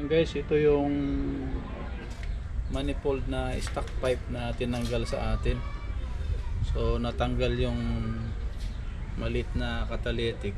Guys, ito yung manifold na stock pipe na tinanggal sa atin. So natanggal yung maliit na catalytic.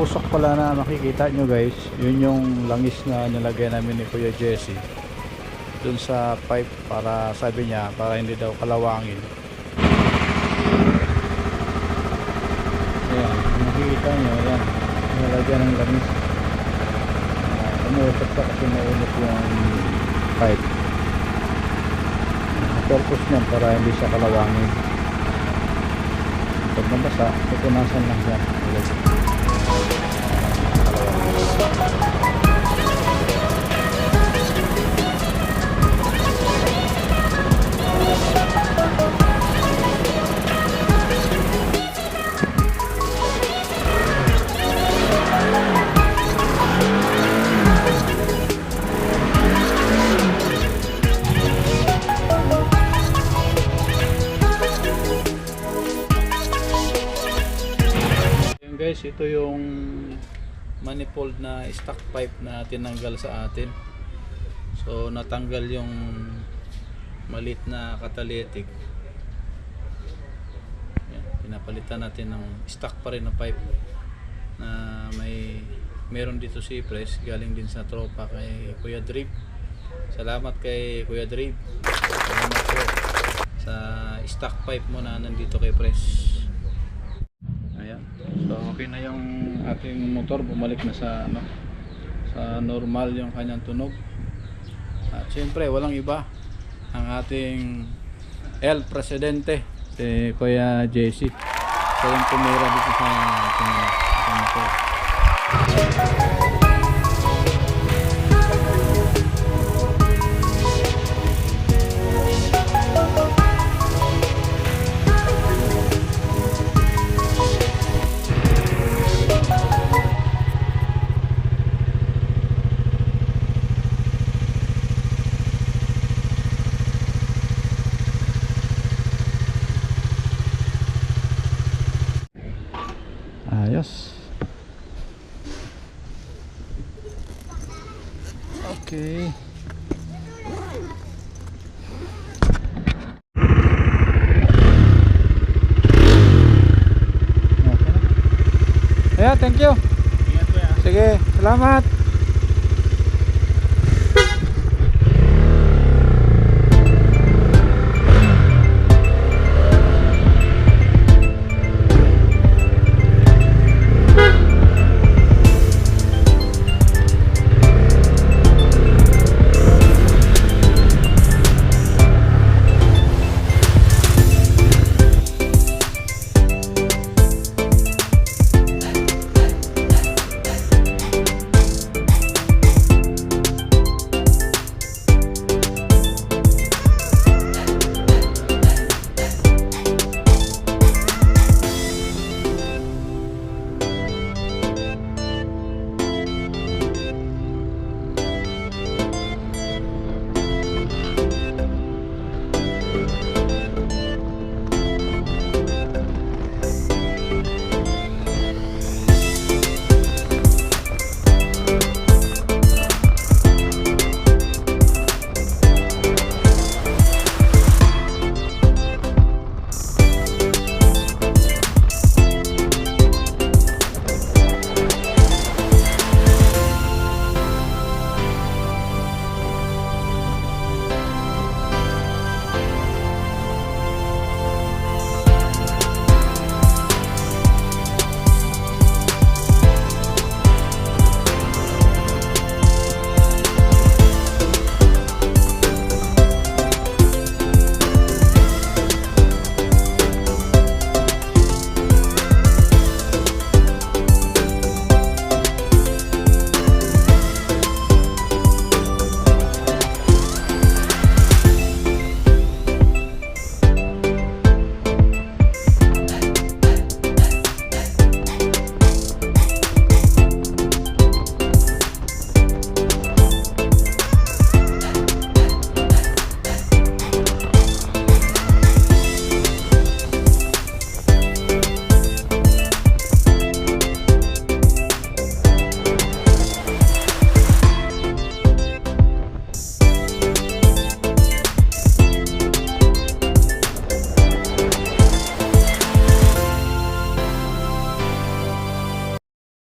Usok pala na makikita nyo guys, yun yung langis na nilagay namin ni Kuya Jesse dun sa pipe, para sabi niya para hindi daw kalawangin. Ayan, makikita nyo, ayan, nilagay ng langis. Umuusok pa kasi maunok yung pipe. Purpose niyan para hindi siya kalawangin. Pag nabasa, pupunasan lang siya. Guys, ito yung manifold na stock pipe na tinanggal sa atin. So natanggal yung maliit na catalytic. Yan, pinapalitan natin ng stock pa rin na pipe na meron dito si Press, galing din sa tropa kay Kuya Drip. Salamat kay Kuya Drip. Salamat po sa stock pipe mo na nandito kay Press. So okay na yung ating motor, bumalik na sa sa normal yung kanyang tunog. At syempre walang iba ang ating El Presidente, si Kuya Jesse. So yung tumira dito sa motor. Ayos. Okay. Yeah, thank you. Sige, salamat.